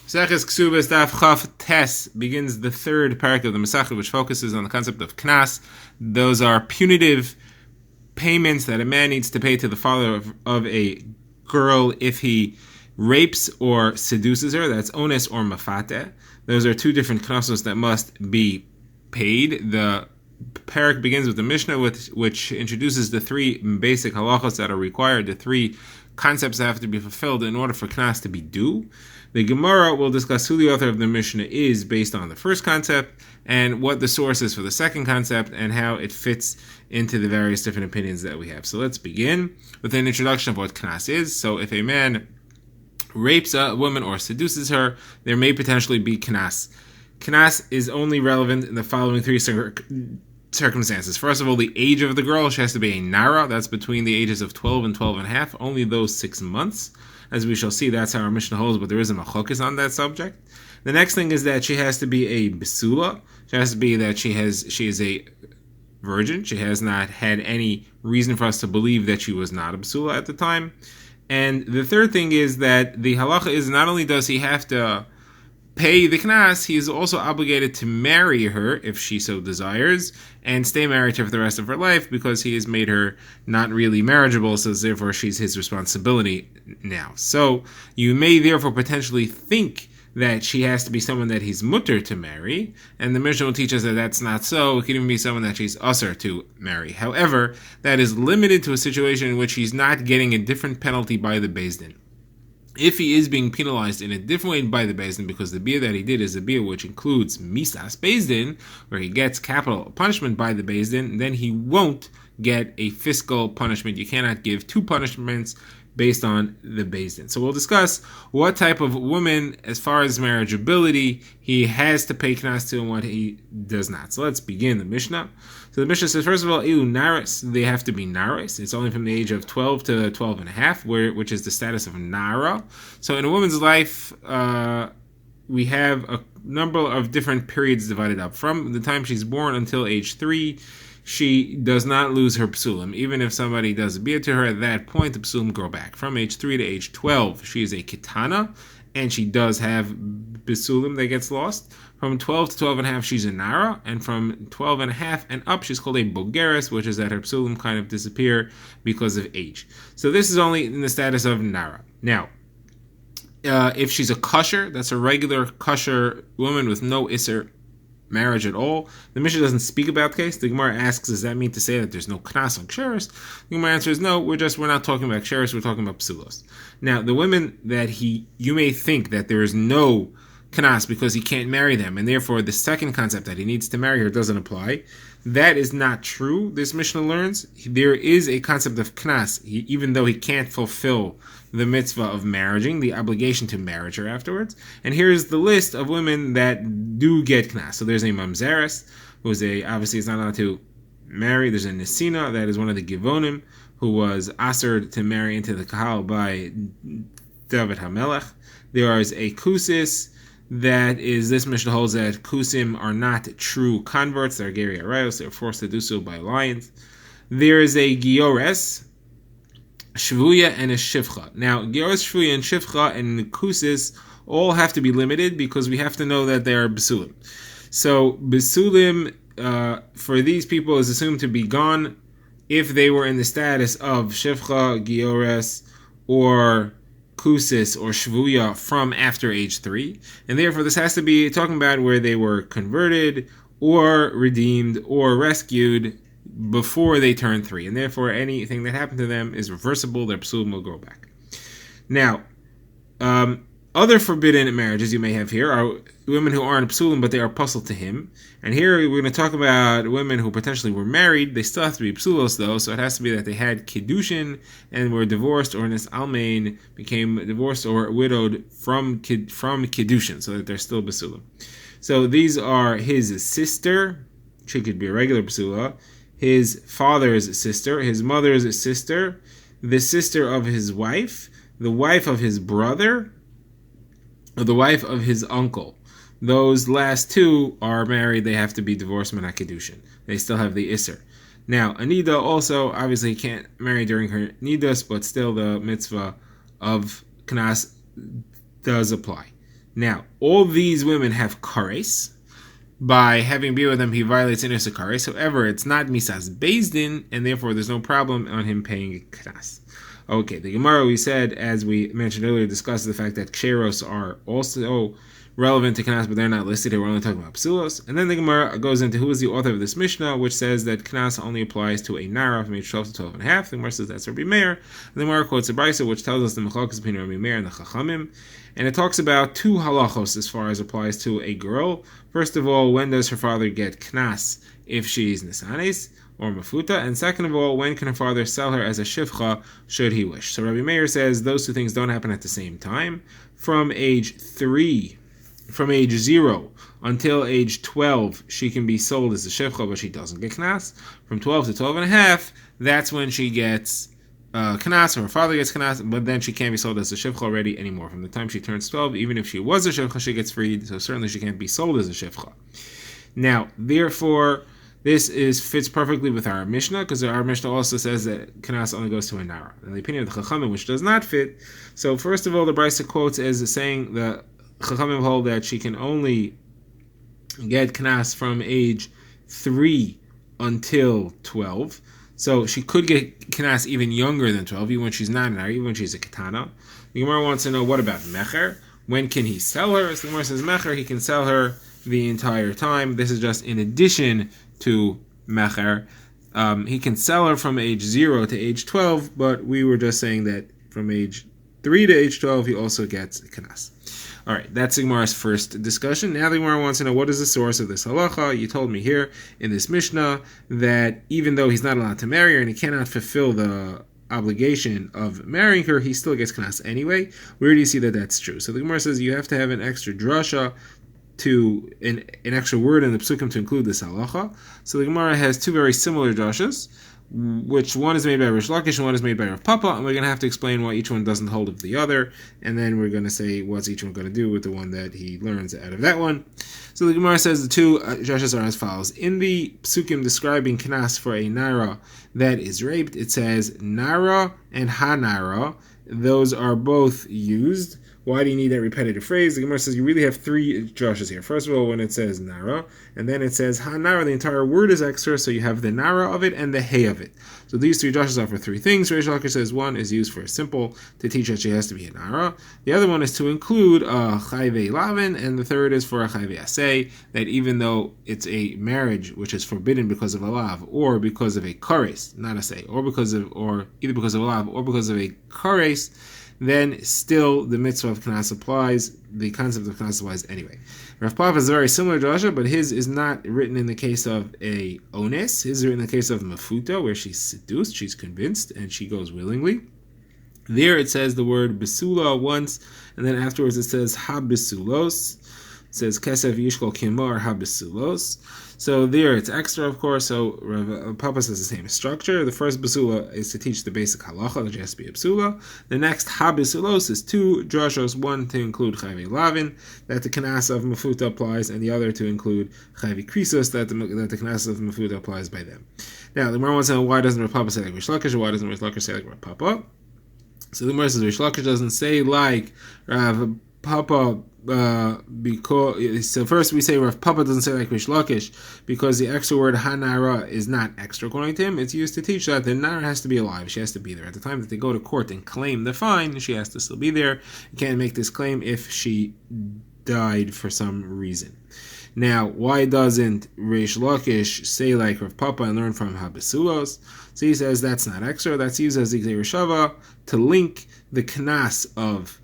Maseches Kesubos Daf Chaf Tes begins the third parak of the Masechah, which focuses on the concept of knas. Those are punitive payments that a man needs to pay to the father of a girl if he rapes or seduces her. That's ones or mafate. Those are two different knasos that must be paid. The parak begins with the Mishnah, which introduces the three basic halachos that are required, the three concepts that have to be fulfilled in order for knas to be due. The Gemara will discuss who the author of the Mishnah is based on the first concept and what the source is for the second concept and how it fits into the various different opinions that we have. So let's begin with an introduction of what knas is. So if a man rapes a woman or seduces her, there may potentially be knas. Knas is only relevant in the following three circumstances. First of all, the age of the girl. She has to be a nara. That's between the ages of 12 and 12 and a half. Only those 6 months. As we shall see, that's how our Mishnah holds, but there is a machlokas on that subject. The next thing is that she has to be a besula. She has to be that she is a virgin. She has not had any reason for us to believe that she was not a besula at the time. And the third thing is that the halacha is not only does he have to pay the knas, he is also obligated to marry her if she so desires and stay married to her for the rest of her life because he has made her not really marriageable, so therefore she's his responsibility now. So you may therefore potentially think that she has to be someone that he's mutter to marry, and the Mishnah will teach us that that's not so. It can even be someone that she's usher to marry. However, that is limited to a situation in which he's not getting a different penalty by the Beis Din. If he is being penalized in a different way by the Beis Din, because the bia that he did is a bia which includes misas Beis Din, where he gets capital punishment by the Beis Din, then he won't get a fiscal punishment. You cannot give two punishments based on the Beis Din. So we'll discuss what type of woman, as far as marriageability, he has to pay knas to and what he does not. So let's begin the Mishnah. So the Mishnah says, first of all, naris, they have to be naris. It's only from the age of 12 to 12 and a half, which is the status of nara. So in a woman's life, we have a number of different periods divided up. From the time she's born until age 3, she does not lose her psulim. Even if somebody does a bia to her at that point, the psulim grow back. From age 3 to age 12, she is a kitana, and she does have psulim that gets lost. From 12 to 12 and a half, she's a nara, and from 12 and a half and up, she's called a bogeres, which is that her psulim kind of disappear because of age. So this is only in the status of nara. Now, if she's a kosher, that's a regular kosher woman with no isser marriage at all. The Mishnah doesn't speak about the case. The Gemara asks, does that mean to say that there's no knas on ksheris? The Gemara answers, no, we're not talking about ksheris, we're talking about psulos. Now, the women that you may think that there is no knas because he can't marry them, and therefore the second concept that he needs to marry her doesn't apply. That is not true. This Mishnah learns there is a concept of knas, even though he can't fulfill the mitzvah of marrying, the obligation to marry her afterwards. And here's the list of women that do get knas. So there's a mamzeres, who's obviously is not allowed to marry. There's a nesina, that is one of the givonim, who was asered to marry into the kahal by David HaMelech. There is a kusis, that is, this Mishnah holds that kusim are not true converts, they're geri arayos, they're forced to do so by lions. There is a giores, shvuya, and a shivcha. Now, giores, shvuya, and shivcha, and kusis all have to be limited because we have to know that they are besulim. So, besulim, for these people, is assumed to be gone if they were in the status of shivcha, giores, or kusis or shvuya from after age 3, and therefore this has to be talking about where they were converted or redeemed or rescued before they turn 3, and therefore anything that happened to them is reversible. Their psulim will grow back. Now, other forbidden marriages you may have here are women who aren't psulim, but they are puzzled to him. And here we're going to talk about women who potentially were married. They still have to be psulos, though, so it has to be that they had kiddushin and were divorced, or nis almain became divorced or widowed from kiddushin, so that they're still psulim. So these are his sister, she could be a regular psula, his father's sister, his mother's sister, the sister of his wife, the wife of his brother, or the wife of his uncle. Those last two are married. They have to be divorced min hakedushin. They still have the isser. Now, a nida also obviously can't marry during her nidas, but still the mitzvah of knas does apply. Now, all these women have kares. By having beer with them, he violates inus kares. However, it's not misas bezdin, and therefore there's no problem on him paying knas. Okay, the Gemara, we said, as we mentioned earlier, discusses the fact that ksheros are also relevant to knas, but they're not listed here. We're only talking about psulos. And then the Gemara goes into who is the author of this Mishnah, which says that knas only applies to a nara from age 12 to 12 and a half. The Gemara says that's Rabbi Meir. And the Gemara quotes a brisa which tells us the mechlokas between Rabbi Meir and the Chachamim. And it talks about two halachos as far as applies to a girl. First of all, when does her father get knas if she is nisanes or mafuta? And second of all, when can her father sell her as a shivcha should he wish? So Rabbi Meir says those two things don't happen at the same time. From age 0 until age 12, she can be sold as a shivcha, but she doesn't get knas. From 12 to 12 and a half, that's when she gets knas, or her father gets knas, but then she can't be sold as a shivcha already anymore. From the time she turns 12, even if she was a shivcha, she gets freed, so certainly she can't be sold as a shivcha. Now, therefore, this fits perfectly with our Mishnah, because our Mishnah also says that knas only goes to a nara. And the opinion of the Chachamim, which does not fit, so first of all, the brisa quotes as saying the Chachamim hold that she can only get knas from age 3 until 12. So she could get knas even younger than 12, even when she's not an Ari, even when she's a Ketana. The Gemara wants to know, what about Mecher? When can he sell her? So the Gemara says Mecher, he can sell her the entire time. This is just in addition to Mecher. He can sell her from age 0 to age 12, but we were just saying that from age 3 to age 12, he also gets knas. All right, that's the Gemara's first discussion. Now the Gemara wants to know, what is the source of this halacha? You told me here in this Mishnah that even though he's not allowed to marry her and he cannot fulfill the obligation of marrying her, he still gets knas anyway. Where do you see that that's true? So the Gemara says you have to have an extra drasha, to an extra word in the psukim to include this halacha. So the Gemara has two very similar drashas, which one is made by Rish Lakish and one is made by Rav Papa, and we're going to have to explain why each one doesn't hold of the other, and then we're going to say what's each one going to do with the one that he learns out of that one. So the Gemara says the two drashas are as follows. In the psukim describing knas for a nara that is raped, it says nara and hanara. Those are both used. Why do you need that repetitive phrase? The Gemara says you really have three drashas here. First of all, when it says nara, and then it says ha-nara, the entire word is extra, so you have the nara of it and the hey of it. So these three drashas are for three things. Reish Lakish says one is used for a simple, to teach that she has to be a nara. The other one is to include a chayve lavin, and the third is for a chayve asay, that even though it's a marriage which is forbidden because of a lav, or because of a kares, not asay, or either because of a lav, or because of a kares, then still the mitzvah of knas applies, the concept of knas applies anyway. Rav Papa is a very similar drasha, but his is not written in the case of a ones. His is written in the case of mafuta, where she's seduced, she's convinced, and she goes willingly. There it says the word besula once, and then afterwards it says ha-besulos. It says kesef yishkol kimar ha-besulos. So there it's extra, of course. So Rav Papa says the same structure. The first basula is to teach the basic halacha that she has to be a basula. The next ha-besulos is two drashos, one to include chayve lavin, that the knas of mafuta applies, and the other to include chayve krisos, that the knas of mafuta applies by them. Now the Gemara wants to know, why doesn't Rav Papa say like Rish Lakish, or why doesn't Rish Lakish say like Rav Papa? So the Gemara says Rish Lakish doesn't say like Rav Papa, because so first we say Rav Papa doesn't say like Rish Lakish because the extra word hanara is not extra according to him. It's used to teach that the nara has to be alive. She has to be there at the time that they go to court and claim the fine. She has to still be there. You can't make this claim if she died for some reason. Now, why doesn't Rish Lakish say like Rav Papa and learn from ha-besulos? So he says that's not extra. That's used as Gzeir Shava to link the knas of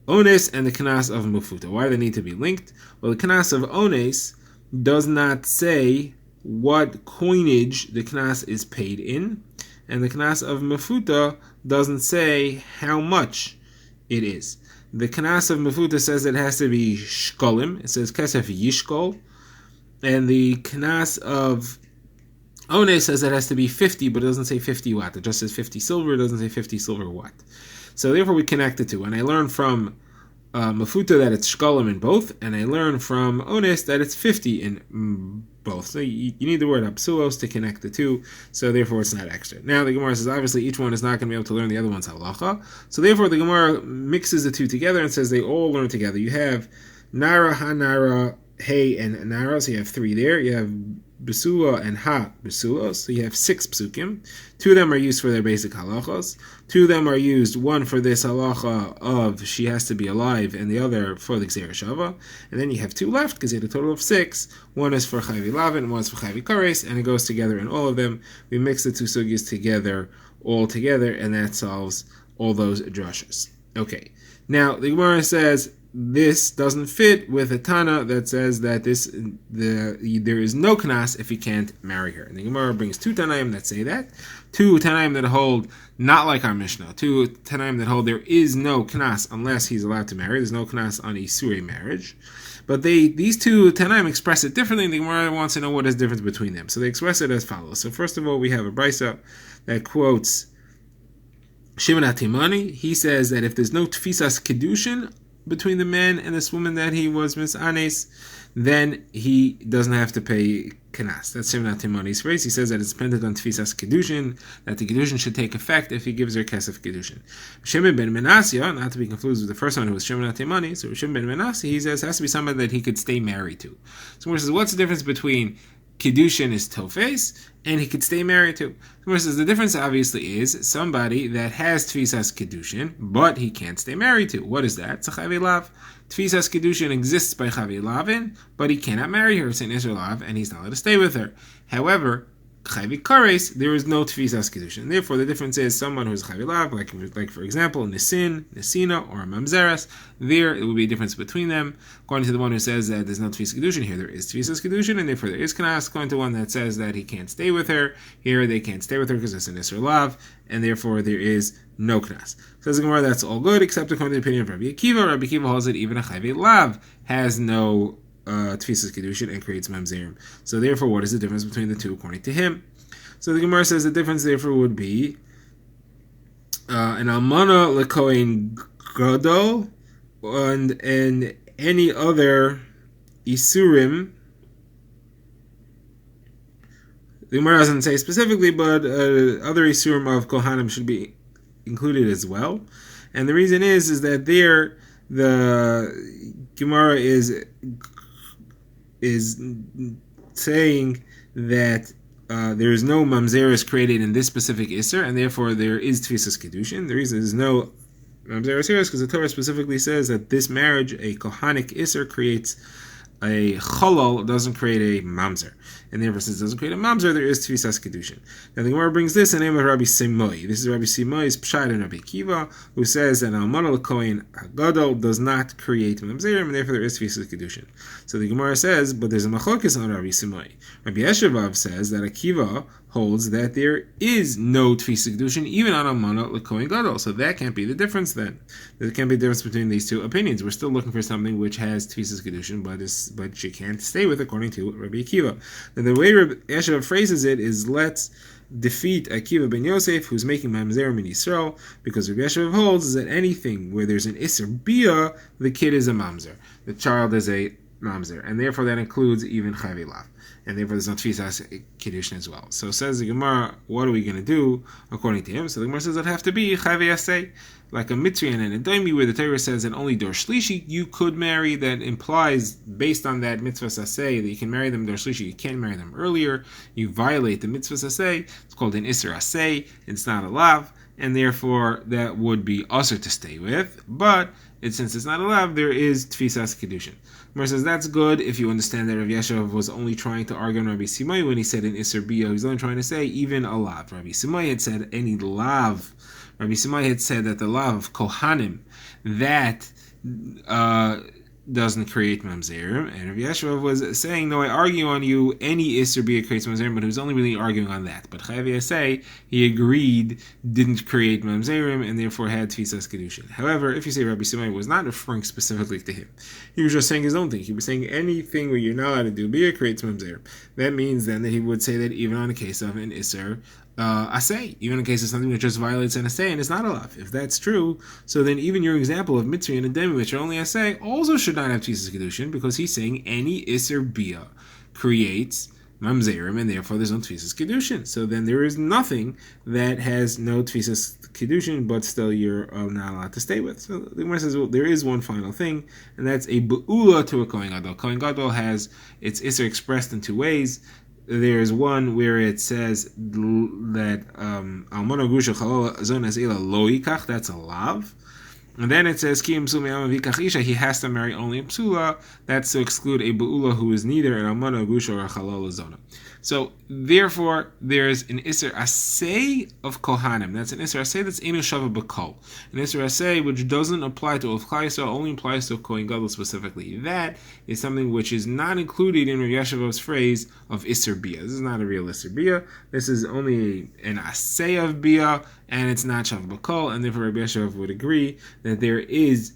ones and the knas of mafuta. Why do they need to be linked? Well, the knas of ones does not say what coinage the knas is paid in, and the knas of mafuta doesn't say how much it is. The knas of mafuta says it has to be shkolim. It says kesef yishkol, and the knas of ones says it has to be 50, but it doesn't say 50 watt. It just says 50 silver. It doesn't say 50 silver watt. So therefore we connect the two. And I learned from Mafuta that it's shkalim in both, and I learn from Onis that it's 50 in both. So you need the word apsuos to connect the two, so therefore it's not extra. Now the Gemara says obviously each one is not going to be able to learn the other one's halacha, so therefore the Gemara mixes the two together and says they all learn together. You have Nara, Hanara, Hey, and Nara, so you have 3 there. You have Besua and Ha Besua, so you have 6 psukim. 2 of them are used for their basic halachos. 2 of them are used, one for this halacha of she has to be alive, and the other for the Gzeira Shava. And then you have 2 left, because you had a total of 6. One is for Chayvi Lavin, one is for Chayvi Kares, and it goes together in all of them. We mix the 2 sugyas together, all together, and that solves all those drushes. Okay, now the Gemara says, this doesn't fit with a Tana that says that there is no knas if he can't marry her. And the Gemara brings 2 Tanaim that say that. 2 Tanaim that hold not like our Mishnah. 2 Tanaim that hold there is no knas unless he's allowed to marry. There's no knas on Isurei marriage. But these 2 Tanaim express it differently, and the Gemara wants to know what is the difference between them. So they express it as follows. So first of all, we have a brisa that quotes Shimon HaTimani. He says that if there's no tfisas kedushin between the man and this woman that he was misanes, then he doesn't have to pay kanas. That's Shimon HaTimani's phrase. He says that it's dependent on tfisas kedushin, that the kedushin should take effect if he gives her kesef kedushin. Shimon ben Menasya, not to be confused with the first one who was Shimon HaTimani, so Shimon ben Menasya, he says it has to be somebody that he could stay married to. So he says, what's the difference between Kiddushin is tofes, and he could stay married to? Says the difference obviously is somebody that has tfisas Kiddushin, but he can't stay married to. What is that? It's a Chavi Lav. Tfisas Kiddushin exists by Chavi Lavin, but he cannot marry her. It's an Isser Lav, and he's not allowed to stay with her. However, Chavi Kares, there is no Tfisas Kiddushin. Therefore, the difference is someone who is Chavi Lav, like for example, Nisin, Nisina, or Mamzeres, there it will be a difference between them. According to the one who says that there's no Tfisas Kiddushin, here there is Tfisas Kiddushin, and therefore there is Kanas. According to one that says that he can't stay with her, here they can't stay with her because it's an Isser Lav, and therefore there is no Kanas. Says the Gemara, that's all good, except according to the opinion of Rabbi Akiva. Rabbi Akiva holds that even a Chavi Lav has no Tfisas Kiddushin and creates Mamzerim. So therefore, what is the difference between the two according to him? So the Gemara says the difference therefore would be an Almana Lekoin Gadol and any other Isurim. The Gemara doesn't say specifically, but other Isurim of Kohanim should be included as well. And the reason is that there the Gemara is saying that there is no mamzeres created in this specific Isser, and therefore there is Tfisas Kiddushin. The reason there's no mamzeres here is because the Torah specifically says that this marriage, a Kohanic Isser, creates a Cholol, doesn't create a mamzer. And therefore, since it doesn't create a mamzer, there is Tfisas Kiddushin. Now the Gemara brings this in the name of Rabbi Simoi. This is Rabbi Simoi's Pshat and Rabbi Akiva, who says that Almana L'Kohen Hagadol does not create mamzerim, and therefore there is Tfisas Kiddushin. So the Gemara says, but there's a machokis on Rabbi Simoi. Rabbi Yeshevav says that Akiva holds that there is no Tfisas Kiddushin even on Almana L'Kohen Gadol. So that can't be the difference then. There can't be a difference between these two opinions. We're still looking for something which has Tfisas Kiddushin, but she can't stay with according to Rabbi Akiva. Now the way Rabbi Yeshevav phrases it is, let's defeat Akiva ben Yosef, who's making Mamzerim in Yisrael, because Rabbi Yeshevav holds is that anything where there's an Isser Bia, the kid is a Mamzer. The child is a Mamzer. And therefore that includes even Chavi Lav. And therefore there's no Tfisas Kiddushin as well. So says the Gemara, what are we going to do according to him? So the Gemara says it have to be Chavi Asay, like a Mitzri and an Edomi, where the Torah says that only Dor Shlishi you could marry. That implies, based on that Mitzvah Asay, that you can marry them Dor Shlishi, you can't marry them earlier. You violate the Mitzvah Asay. It's called an Isser Asay. It's not a Lav, and therefore that would be usher to stay with. But since it's not a Lav, there is Tfisas Kiddushin. Gemara says that's good if you understand that Rav Yeshev was only trying to argue on Rabbi Simai when he said in Isser Bia, he's only trying to say even a Lav. Rabbi Simai had said any Lav. Rabbi Simai had said that the Lav of Kohanim, that doesn't create Mamzerim. And Rabbi Yeshev was saying, no, I argue on you, any Isser Bia creates Mamzerim, but he was only really arguing on that. But Chayav Yaseh, he agreed, didn't create Mamzerim, and therefore had Tfisas Kiddushin. However, if you say Rabbi Simai was not referring specifically to him, he was just saying his own thing. He was saying anything where you're not allowed to do Bia creates Mamzerim. That means then that he would say that even on a case of an Isser asay, even in case of something that just violates an asay and it's not a lav. If that's true, so then even your example of mitzri and a demi, which are only asay, also should not have tfisas kedushin, because he's saying any iser bia creates mamzerim, and therefore there's no tfisas kedushin. So then there is nothing that has no tfisas kedushin, but still you're not allowed to stay with. So the Gemara says, well, there is one final thing, and that's a be'ula to a kohen gadol. Kohen gadol has its iser expressed in two ways. There's one where it says that almana grusha chalala zonas ela lo yikach, that's a lav. And then it says ki imsu me'ama vikach isha, he has to marry only a psula, that's to exclude a be'ula who is neither an almana grusha or a chalala zona. So therefore there's an iser asay of kohanim. That's an iser asay that's inu shava b'kol. An iser asay which doesn't apply to Klal Yisrael, only applies to kohen gadol specifically. That is something which is not included in Rav Yeshavov's phrase of iser bia. This is not a real iser bia. This is only an asay of bia, and it's not shava b'kol. And therefore Rav Yeshavov would agree that there is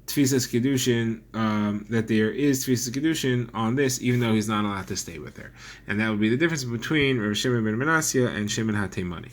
tfisas kedushin, on this, even though he's not allowed to stay with her, and that would be the difference between Rav Shimon ben Manasseh and Shimon HaTeimani.